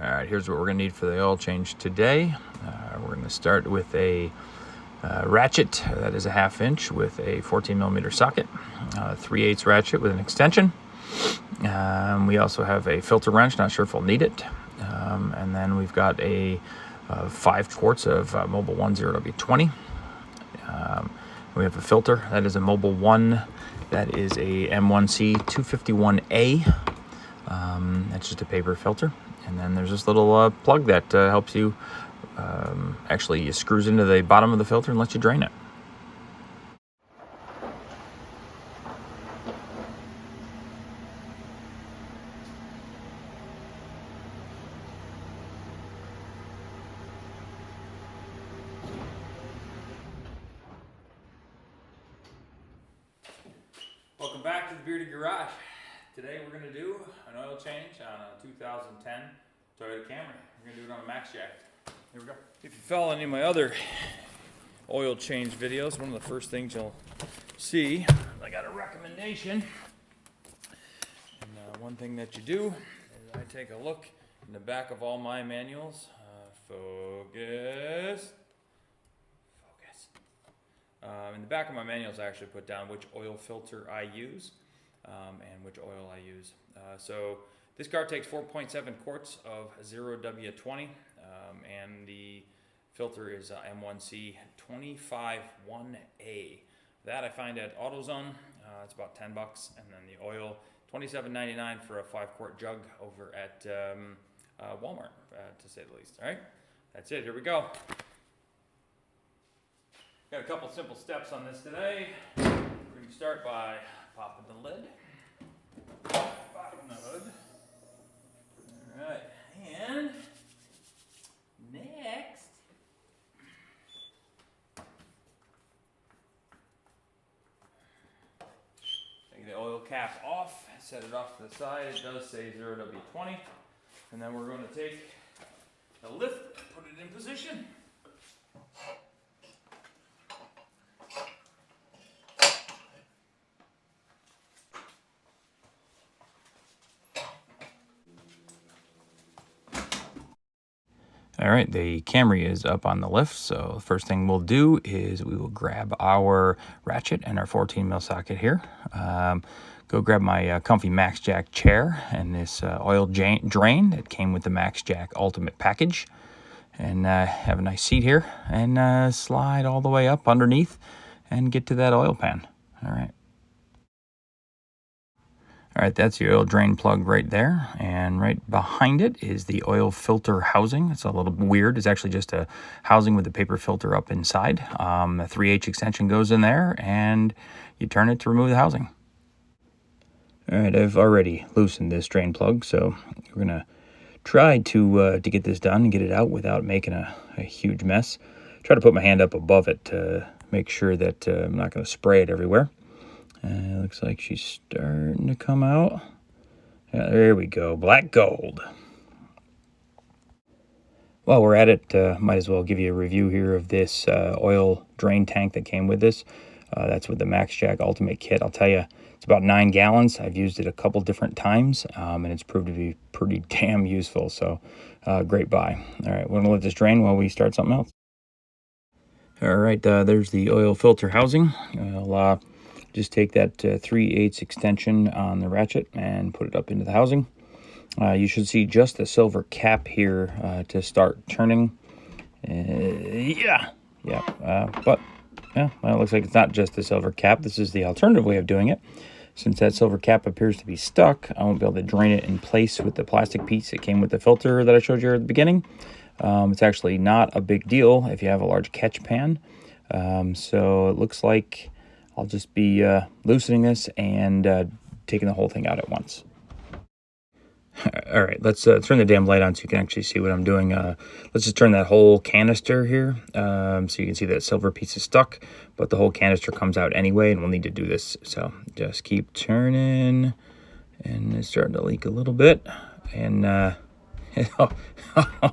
All right, here's what we're gonna need for the oil change today. We're gonna start with a ratchet that is a 1/2 inch with a 14 millimeter socket, 3/8 ratchet with an extension. We also have a filter wrench, not sure if we'll need it. And then we've got a 5 quarts of Mobil 10W20. We have a filter that is a Mobil 1, that is a M1C 251A. That's just a paper filter. And then there's this little plug that helps you, actually screws into the bottom of the filter and lets you drain it. Welcome back to the Bearded Garage. Today we're going to do an oil change on a 2010 Toyota Camry. We're going to do it on a max jack. Here we go. If you follow any of my other oil change videos, one of the first things you'll see, I got a recommendation. And one thing that you do is I take a look in the back of all my manuals. Focus. In the back of my manuals, I actually put down which oil filter I use and which oil I use. So this car takes 4.7 quarts of 0W20, and the filter is M1C 251A. That I find at AutoZone. It's about $10, and then the oil $27.99 for a 5-quart jug over at Walmart, to say the least. All right, that's it. Here we go. Got a couple simple steps on this today. We're going to start by popping the lid, popping the hood. All right, and next, take the oil cap off, set it off to the side. It does say 0W20, and then we're going to take the lift, put it in position. All right, the Camry is up on the lift, so the first thing we'll do is we will grab our ratchet and our 14 mil socket here. Go grab my comfy Max Jack chair and this oil drain that came with the Max Jack Ultimate package. And have a nice seat here and slide all the way up underneath and get to that oil pan. All right. All right, that's the oil drain plug right there, and right behind it is the oil filter housing. It's a little weird. It's actually just a housing with a paper filter up inside. A 3/8 extension goes in there, and you turn it to remove the housing. All right, I've already loosened this drain plug, so we're gonna try to get this done and get it out without making a huge mess. Try to put my hand up above it to make sure that I'm not gonna spray it everywhere. Looks like she's starting to come out. Yeah, there we go, black gold. While we're at it, might as well give you a review here of this oil drain tank that came with this. That's with the Max Jack Ultimate Kit. I'll tell you, it's about 9 gallons. I've used it a couple different times, and it's proved to be pretty damn useful, so great buy. All right, we're gonna let this drain while we start something else. All right, there's the oil filter housing. I'll just take that 3/8 extension on the ratchet and put it up into the housing. You should see just the silver cap here to start turning. But well, it looks like it's not just the silver cap. This is the alternative way of doing it. Since that silver cap appears to be stuck, I won't be able to drain it in place with the plastic piece that came with the filter that I showed you at the beginning. It's actually not a big deal if you have a large catch pan. So it looks like I'll just be loosening this and taking the whole thing out at once. All right, let's turn the damn light on so you can actually see what I'm doing. Let's just turn that whole canister here so you can see that silver piece is stuck, but the whole canister comes out anyway, and we'll need to do this. So just keep turning, and it's starting to leak a little bit. And oh,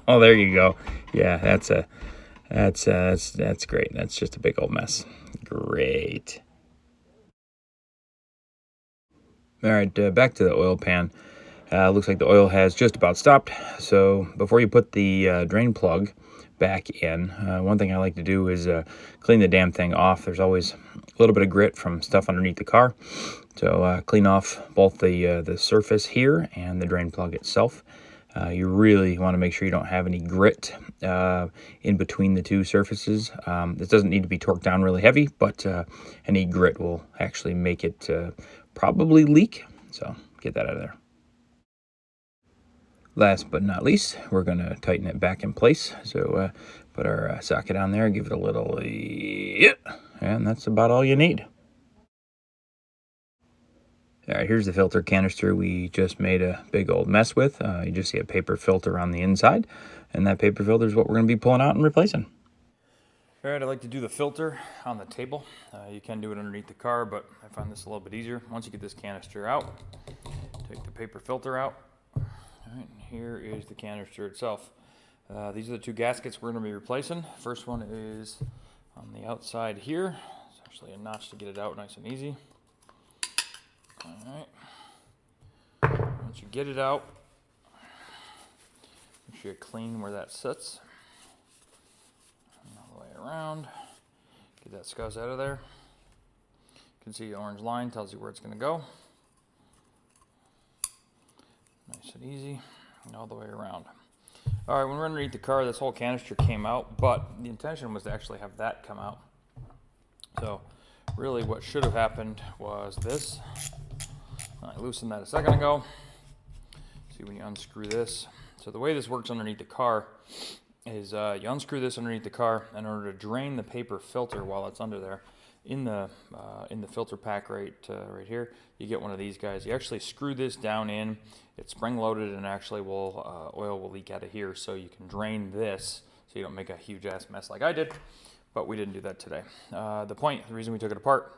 there you go. Yeah, that's great. That's just a big old mess. Great. All right, back to the oil pan. Looks like the oil has just about stopped. So before you put the drain plug back in, one thing I like to do is clean the damn thing off. There's always a little bit of grit from stuff underneath the car. So clean off both the surface here and the drain plug itself. You really want to make sure you don't have any grit in between the two surfaces. This doesn't need to be torqued down really heavy, but any grit will actually make it probably leak. So get that out of there. Last but not least, we're going to tighten it back in place. So put our socket on there, give it a little, and that's about all you need. All right, here's the filter canister we just made a big old mess with. You just see a paper filter on the inside, and that paper filter is what we're going to be pulling out and replacing. All right, I like to do the filter on the table. You can do it underneath the car, but I find this a little bit easier. Once you get this canister out, take the paper filter out. All right, here is the canister itself. These are the two gaskets we're going to be replacing. First one is on the outside here. It's actually a notch to get it out nice and easy. All right. Once you get it out, make sure you clean where that sits. And all the way around. Get that scuzz out of there. You can see the orange line tells you where it's going to go. Nice and easy, and all the way around. All right, when we're underneath the car, this whole canister came out, but the intention was to actually have that come out. So really what should have happened was this. I loosened that a second ago. See, when you unscrew this. So the way this works underneath the car is you unscrew this underneath the car in order to drain the paper filter while it's under there. In the filter pack right here, you get one of these guys. You actually screw this down in. It's spring loaded, and actually oil will leak out of here, so you can drain this so you don't make a huge ass mess like I did. But we didn't do that today. The reason we took it apart,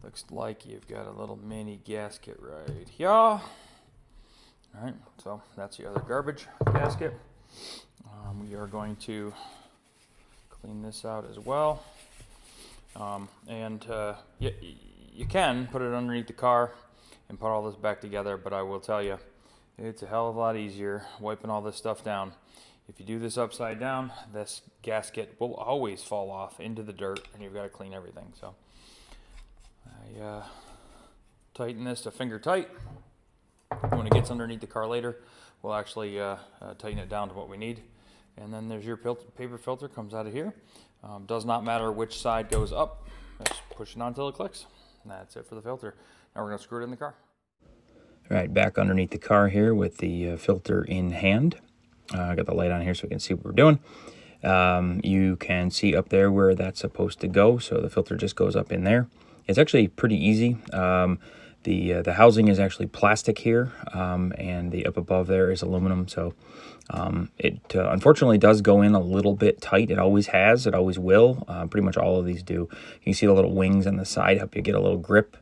looks like you've got a little mini gasket right here. All right, so that's the other garbage gasket. We are going to clean this out as well. You can put it underneath the car and put all this back together, but I will tell you, it's a hell of a lot easier wiping all this stuff down. If you do this upside down, this gasket will always fall off into the dirt, and you've got to clean everything. So I tighten this to finger tight. When it gets underneath the car later, we'll actually tighten it down to what we need. And then there's your paper filter, comes out of here. Does not matter which side goes up. Just push it on until it clicks. And that's it for the filter. Now we're going to screw it in the car. All right, back underneath the car here with the filter in hand. I got the light on here so we can see what we're doing. You can see up there where that's supposed to go. So the filter just goes up in there. It's actually pretty easy. The housing is actually plastic here, and the up above there is aluminum. So it unfortunately does go in a little bit tight. It always has. It always will. Pretty much all of these do. You can see the little wings on the side help you get a little grip.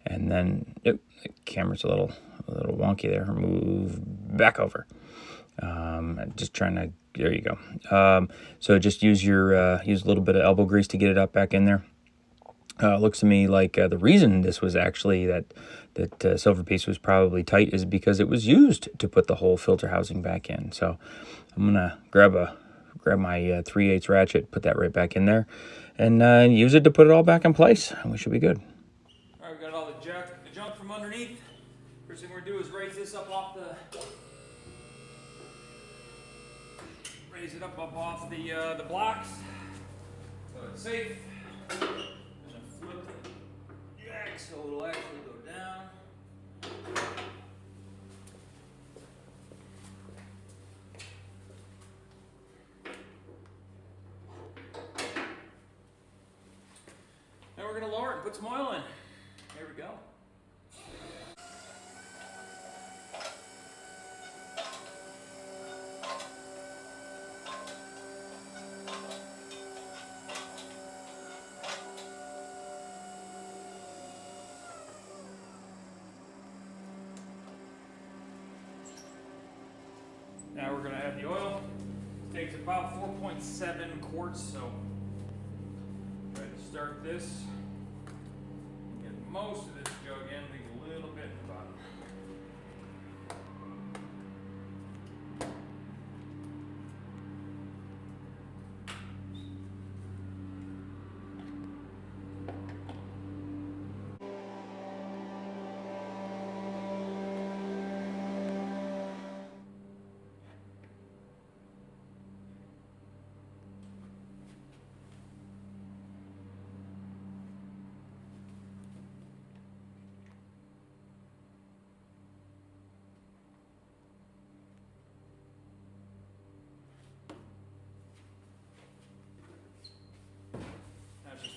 And then the camera's a little wonky there. Move back over. Just trying to. There you go. So just use a little bit of elbow grease to get it up back in there. Looks to me like the reason this was actually that silver piece was probably tight is because it was used to put the whole filter housing back in. So I'm gonna grab my 3/8 ratchet, put that right back in there, and use it to put it all back in place, and we should be good. All right, we got all the junk from underneath. First thing we're gonna do is raise this up off off the blocks so it's safe. Flip the axle, it'll actually go down. Now we're going to lower it and put some oil in. There we go. Now we're going to add the oil. It takes about 4.7 quarts, so try to start this. Get most of this jug in, leave a little bit in the bottom.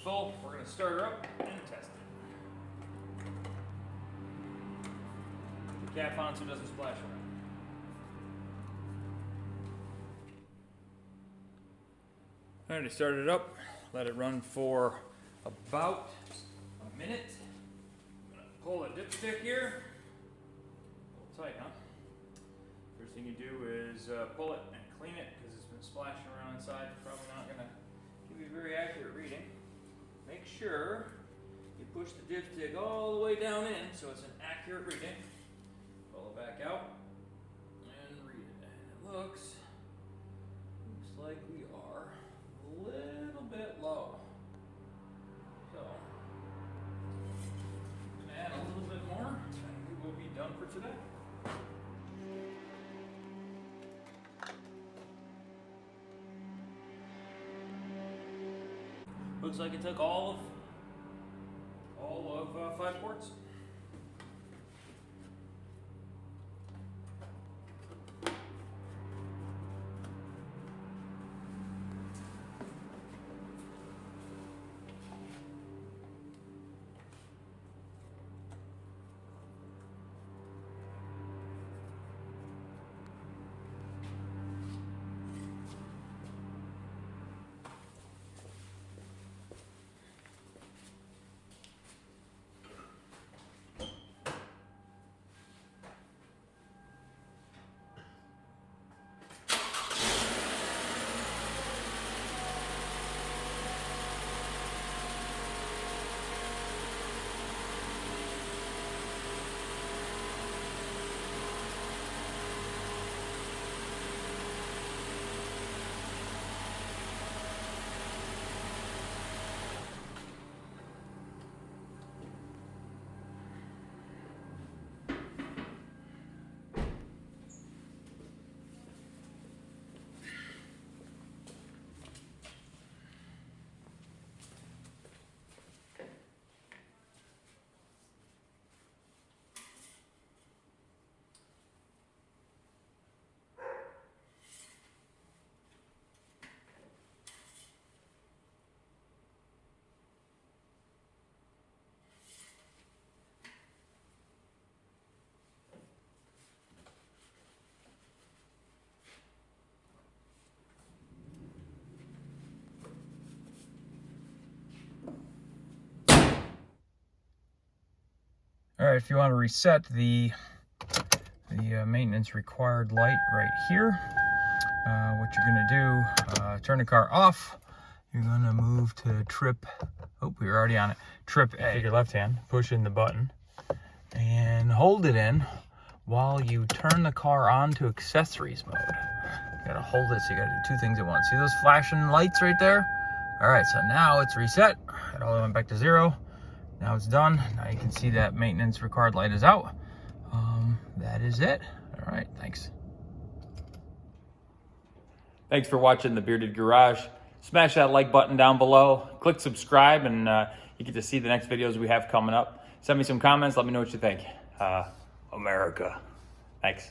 full. We're going to start her up and test it. Put the cap on so it doesn't splash around. All right, I started it up. Let it run for about a minute. I'm going to pull the dipstick here. A little tight, huh? First thing you do is pull it and clean it because it's been splashing around inside. Probably not going to give you a very accurate reading. Make sure you push the dipstick all the way down in so it's an accurate reading. Pull it back out and read it. And it looks like we are a little bit low. So I'm going to add a little bit more and we will be done for today. Looks like it took all of 5 quarts. All right, if you want to reset the maintenance required light right here, what you're going to do, turn the car off. You're going to move to trip, oh, we're already on it, trip A. Take your left hand, push in the button, and hold it in while you turn the car on to accessories mode. You got to hold it, so you got to do 2 things at once. See those flashing lights right there? All right, so now it's reset. It all went back to 0. Now it's done. Now you can see that maintenance required light is out. That is it. All right, thanks. Thanks for watching The Bearded Garage. Smash that like button down below. Click subscribe, and you get to see the next videos we have coming up. Send me some comments. Let me know what you think. America. Thanks.